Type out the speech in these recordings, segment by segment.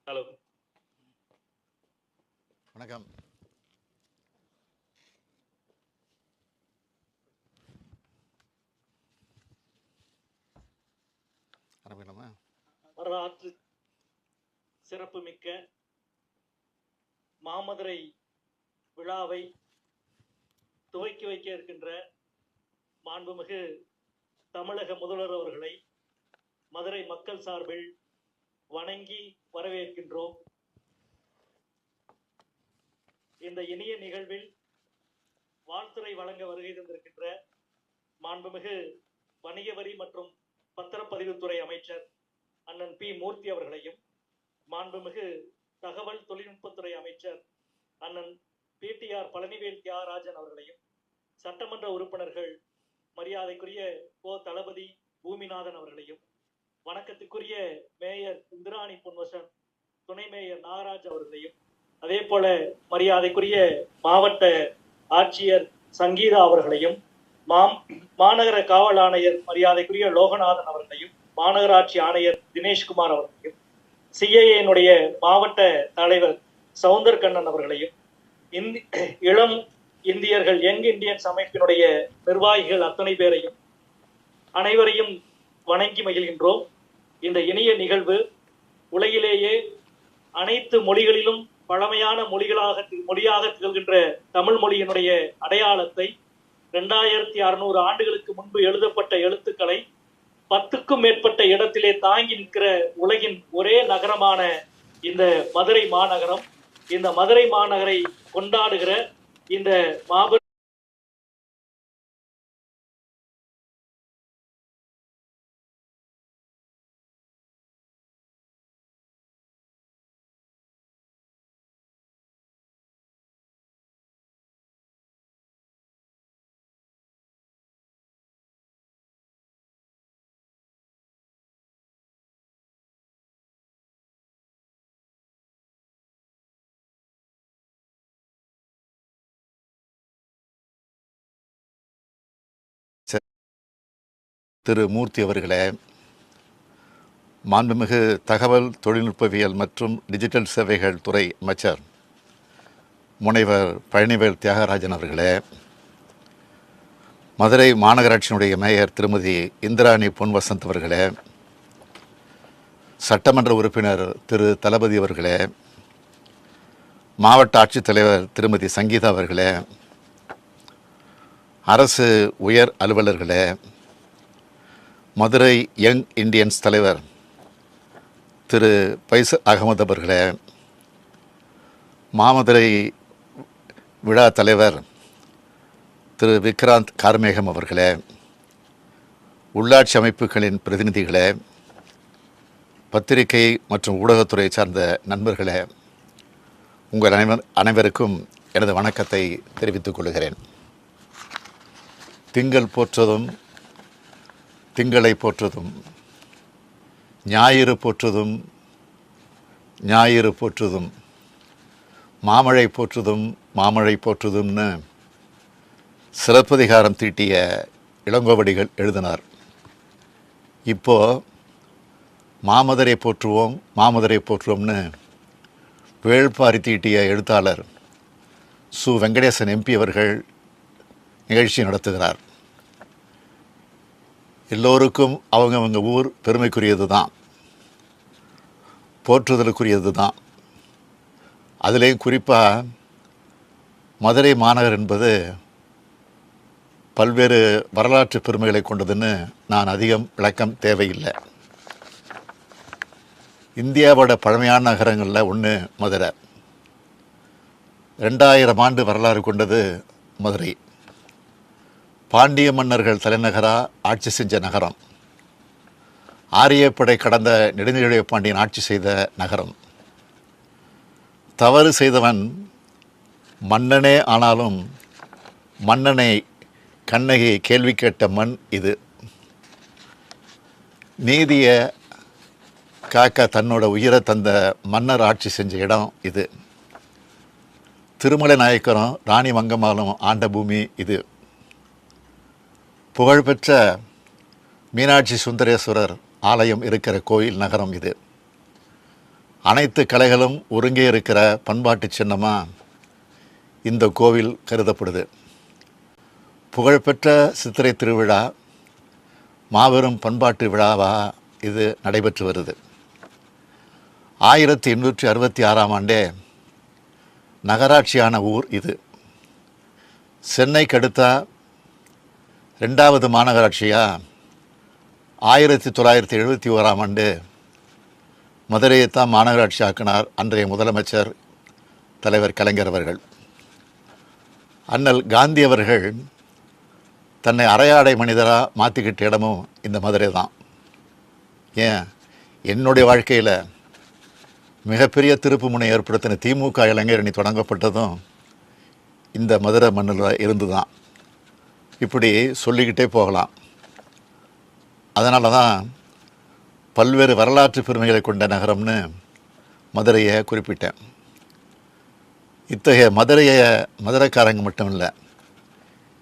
Hello, வணக்கம். ஆரம்பிக்கலாமா? வரலாற்று சிறப்புமிக்க மாமதுரை விழாவை துவக்கி வைக்க இருக்கின்ற மாண்புமிகு தமிழக முதல்வர் அவர்களை மதுரை மக்கள் சார்பில் வணங்கி வரவேற்கின்றோம். இந்த இனிய நிகழ்வில் வாழ்த்துரை வழங்க வருகை தந்திருக்கின்ற மாண்புமிகு வணிக வரி மற்றும் பத்திரப்பதிவுத்துறை அமைச்சர் அண்ணன் பி மூர்த்தி அவர்களையும், மாண்புமிகு தகவல் தொழில்நுட்பத்துறை அமைச்சர் அண்ணன் பிடிஆர் பழனிவேல் தியாகராஜன் அவர்களையும், சட்டமன்ற உறுப்பினர்கள் மரியாதைக்குரிய ஓ தளபதி பூமிநாதன் அவர்களையும், வணக்கத்துக்குரிய மேயர் இந்திராணி பொன்வசன், துணை மேயர் நாகராஜ் அவர்களையும், அதே போல மரியாதைக்குரிய மாவட்ட ஆட்சியர் சங்கீதா அவர்களையும், மாநகர காவல் ஆணையர் மரியாதைக்குரிய லோகநாதன் அவர்களையும், மாநகராட்சி ஆணையர் தினேஷ்குமார் அவர்களையும், சிஐஏனுடைய மாவட்ட தலைவர் சவுந்தர் கண்ணன் அவர்களையும், இளம் இந்தியர்கள் யங் இந்தியன்ஸ் அமைப்பினுடைய நிர்வாகிகள் அத்தனை பேரையும் அனைவரையும் வணங்கி மகிழ்கின்றோம். இந்த இனிய நிகழ்வு உலகிலேயே அனைத்து மொழிகளிலும் பழமையான மொழியாக திகழ்கின்ற தமிழ் மொழியினுடைய அடையாளத்தை 2600 ஆண்டுகளுக்கு முன்பு எழுதப்பட்ட எழுத்துக்களை 10க்கும் மேற்பட்ட இடத்திலே தாங்கி நிற்கிற உலகின் ஒரே நகரமான இந்த மதுரை மாநகரம், இந்த மதுரை மாநகரை கொண்டாடுகிற இந்த மாபெரும் திரு மூர்த்தி அவர்களே, மாண்புமிகு தகவல் தொழில்நுட்பவியல் மற்றும் டிஜிட்டல் சேவைகள் துறை அமைச்சர் முனைவர் பழனிவேல் தியாகராஜன் அவர்களே, மதுரை மாநகராட்சியினுடைய மேயர் திருமதி இந்திராணி பொன்வசந்த் அவர்களே, சட்டமன்ற உறுப்பினர் திரு தளபதி அவர்களே, மாவட்ட ஆட்சித்தலைவர் திருமதி சங்கீதா அவர்களே, அரசு உயர் அலுவலர்களே, மதுரை யங் இந்தியன்ஸ் தலைவர் திரு பைசல் அகமது அவர்களே, மாமதுரை விழா தலைவர் திரு விக்ராந்த் கார்மேகம் அவர்களே, உள்ளாட்சி அமைப்புகளின் பிரதிநிதிகளே, பத்திரிகை மற்றும் ஊடகத்துறை சார்ந்த நண்பர்களே, உங்கள் அனைவருக்கும் எனது வணக்கத்தை தெரிவித்துக் கொள்கிறேன். திங்கள் போற்றதும் திங்களை போற்றதும், ஞாயிறு போற்றதும் ஞாயிறு போற்றதும், மாமழை போற்றதும் மாமழை போற்றதும்னு சிலப்பதிகாரம் தீட்டிய இளங்கோவடிகள் எழுதினார். இப்போது மாமதுரை போற்றுவோம் மாமதுரை போற்றுவோம்னு வேள்பாரி தீட்டிய எழுத்தாளர் சு வெங்கடேசன் எம்பி அவர்கள் நிகழ்ச்சி நடத்துகிறார். எல்லோருக்கும் அவங்கவங்க ஊர் பெருமைக்குரியது தான், போற்றுதலுக்குரியது தான். அதுலேயும் குறிப்பாக மதுரை மாநகர் என்பது பல்வேறு வரலாற்று பெருமைகளை கொண்டதுன்னு நான் அதிகம் விளக்கம் தேவையில்லை. இந்தியாவோட பழமையான நகரங்களில் ஒன்று மதுரை. 2000 ஆண்டு வரலாறு கொண்டது மதுரை. பாண்டிய மன்னர்கள் தலைநகராக ஆட்சி செஞ்ச நகரம். ஆரியப்படை கடந்த நெடுஞ்செழிய பாண்டியன் ஆட்சி செய்த நகரம். தவறு செய்தவன் மன்னனே ஆனாலும் மன்னனை கண்ணகி கேள்வி கேட்ட மண் இது. நீதியை காக்க தன்னோட உயிரை தந்த மன்னர் ஆட்சி செஞ்ச இடம் இது. திருமலை நாயக்கரும் ராணி மங்கம்மாளும் ஆண்ட பூமி இது. புகழ்பெற்ற மீனாட்சி சுந்தரேஸ்வரர் ஆலயம் இருக்கிற கோயில் நகரம் இது. அனைத்து கலைகளும் ஒருங்கே இருக்கிற பண்பாட்டு சின்னமாக இந்த கோவில் கருதப்படுது. புகழ்பெற்ற சித்திரை திருவிழா மாபெரும் பண்பாட்டு விழாவாக இது நடைபெற்று வருது. 1866 நகராட்சியான ஊர் இது. சென்னைக்கு அடுத்த 2வது மாநகராட்சியாக 1971 மதுரையைத்தான் மாநகராட்சி ஆக்கினார் அன்றைய முதலமைச்சர் தலைவர் கலைஞர் அவர்கள். அண்ணல் காந்தி அவர்கள் தன்னை அரையாடை மனிதராக மாற்றிக்கிட்ட இடமும் இந்த மதுரை தான். ஏன், என்னுடைய வாழ்க்கையில் மிகப்பெரிய திருப்பு முனை ஏற்படுத்தின திமுக இளைஞரணி தொடங்கப்பட்டதும் இந்த மதுரை மண்ணில் இருந்து தான். இப்படி சொல்லிக்கிட்டே போகலாம். அதனால தான் பல்வேறு வரலாற்று பெருமைகளை கொண்ட நகரம்னு மதுரையை குறிப்பிட்டேன். இத்தகைய மதுரைக்காரங்க மட்டும் இல்லை,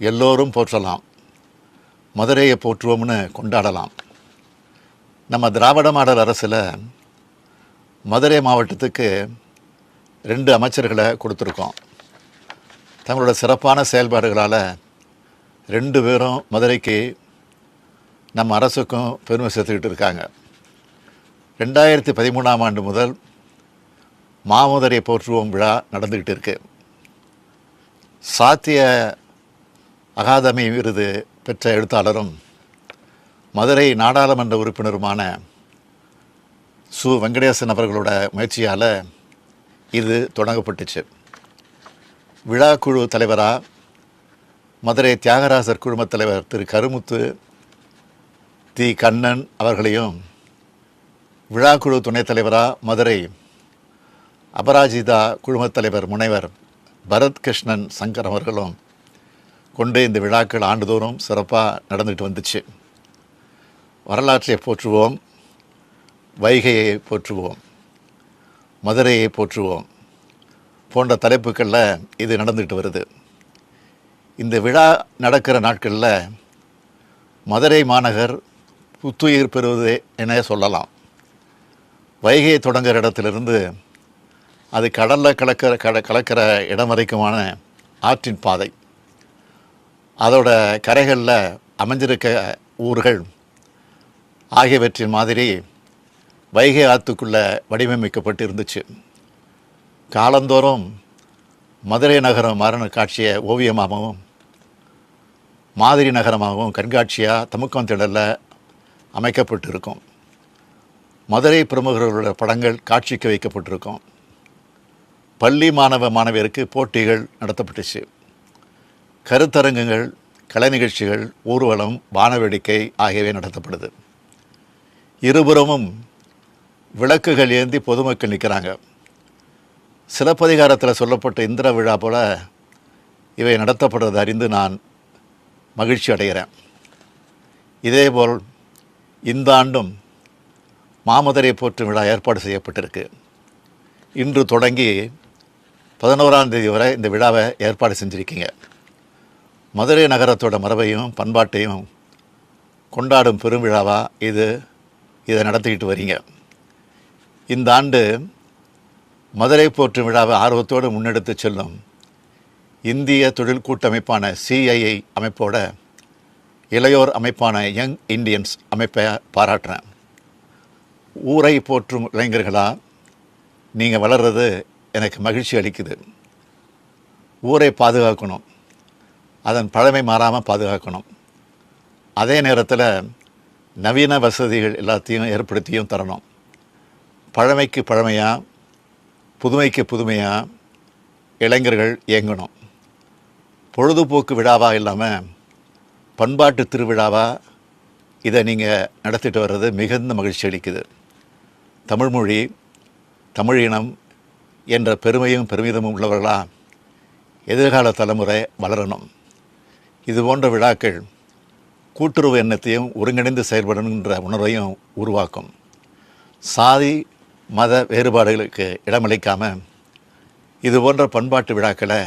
எல்லோரும் போற்றலாம், மதுரையை போற்றுவோம்னு கொண்டாடலாம். நம்ம திராவிட மாடல் அரசில் மதுரை மாவட்டத்துக்கு 2 அமைச்சர்களை கொடுத்துருக்கோம். தங்களோட சிறப்பான செயல்பாடுகளால் 2 பேரும் மதுரைக்கு நம்ம அரசுக்கும் பெருமை சேர்த்துக்கிட்டு இருக்காங்க. 2013 முதல் மாமதுரை போற்றுவோம் விழா நடந்துக்கிட்டு இருக்கு. சாத்திய அகாதமி விருது பெற்ற எழுத்தாளரும் மதுரை நாடாளுமன்ற உறுப்பினருமான சு. வெங்கடேசன் அவர்களோட முயற்சியால் இது தொடங்கப்பட்டுச்சு. விழா குழு தலைவராக மதுரை தியாகராசர் குழுமத் தலைவர் திரு கருமுத்து தி. கண்ணன் அவர்களையும், விழாக்குழு துணைத் தலைவராக மதுரை அபராஜிதா குழுமத் தலைவர் முனைவர் பரத் கிருஷ்ணன் சங்கர் அவர்களும் கொண்டு இந்த விழாக்கள் ஆண்டுதோறும் சிறப்பாக நடந்துட்டு வந்துச்சு. வரலாற்றை போற்றுவோம், வைகையை போற்றுவோம், மதுரையை போற்றுவோம் போன்ற தலைப்புகளில் இது நடந்துகிட்டு வருது. இந்த விழா நடக்கிற நாட்களில் மதுரை மாநகர் புத்துயிர் பெறுவது என சொல்லலாம். வைகையை தொடங்குகிற இடத்திலிருந்து அது கடலில் கலக்கிற இடம் வரைக்குமான ஆற்றின் பாதை, அதோட கரைகளில் அமைஞ்சிருக்க ஊர்கள் ஆகியவற்றின் மாதிரி வைகை ஆற்றுக்குள்ளே வடிவமைக்கப்பட்டு இருந்துச்சு. காலந்தோறும் மதுரை நகரம் மாறின காட்சியை ஓவியமாகவும் மாதிரி நகரமாகவும் கண்காட்சியாக தமுக்கம் திடலில் அமைக்கப்பட்டிருக்கும். மதுரை பிரமுகர்களோட படங்கள் காட்சிக்கு வைக்கப்பட்டிருக்கும். பள்ளி மாணவியருக்கு போட்டிகள் நடத்தப்பட்டுச்சு. கருத்தரங்குகள், கலை நிகழ்ச்சிகள், ஊர்வலம், வானவேடிக்கை ஆகியவை நடத்தப்படுது. இருபுறமும் விளக்குகள் ஏந்தி பொதுமக்கள் நிற்கிறாங்க. சிலப்பதிகாரத்தில் சொல்லப்பட்ட இந்திர விழா போல் இவை நடத்தப்படுவதை அறிந்து நான் மகிழ்ச்சி அடைகிறேன். இதேபோல் இந்த ஆண்டும் மாமதுரை போற்றும் விழா ஏற்பாடு செய்யப்பட்டிருக்கு. இன்று தொடங்கி 11ஆம் தேதி வரை இந்த விழாவை ஏற்பாடு செஞ்சுருக்கீங்க. மதுரை நகரத்தோட மரபையும் பண்பாட்டையும் கொண்டாடும் பெருவிழாவாக இதை நடத்திக்கிட்டு வரீங்க. இந்த ஆண்டு மதுரை போற்றும் விழாவை ஆர்வத்தோடு முன்னெடுத்து செல்லும் இந்திய தொழில் கூட்டமைப்பான CII அமைப்போட இளையோர் அமைப்பான யங் இண்டியன்ஸ் அமைப்பை பாராட்டுறேன். ஊரை போற்றும் இளைஞர்களாக நீங்கள் வளர்கிறது எனக்கு மகிழ்ச்சி அளிக்குது. ஊரை பாதுகாக்கணும், அதன் பழமை மாறாமல் பாதுகாக்கணும். அதே நேரத்தில் நவீன வசதிகள் எல்லாத்தையும் ஏற்படுத்தியும் தரணும். பழமைக்கு பழமையாக, புதுமைக்கு புதுமையாக இளைஞர்கள் இயங்கணும். பொழுதுபோக்கு விழாவாக இல்லாமல் பண்பாட்டு திருவிழாவாக இதை நீங்கள் நடத்திட்டு வர்றது மிகுந்த மகிழ்ச்சி அளிக்குது. தமிழ்மொழி, தமிழினம் என்ற பெருமையும் பெருமிதமும் உள்ளவர்களாக எதிர்கால தலைமுறை வளரணும். இது போன்ற விழாக்கள் கூட்டுறவு எண்ணத்தையும் ஒருங்கிணைந்து செயல்படணுன்ற உணர்வையும் உருவாக்கும். சாதி மத வேறுபாடுகளுக்கு இடமளிக்காமல் இது போன்ற பண்பாட்டு விழாக்களை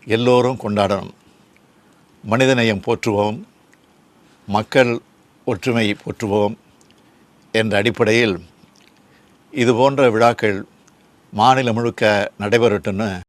எல்லோரும் கொண்டாடணும். மனிதநேயம் போற்றுவோம், மக்கள் ஒற்றுமை போற்றுவோம் என்ற அடிப்படையில் இது போன்ற விழாக்கள் மாநிலம் முழுக்க நடைபெறட்டும்னு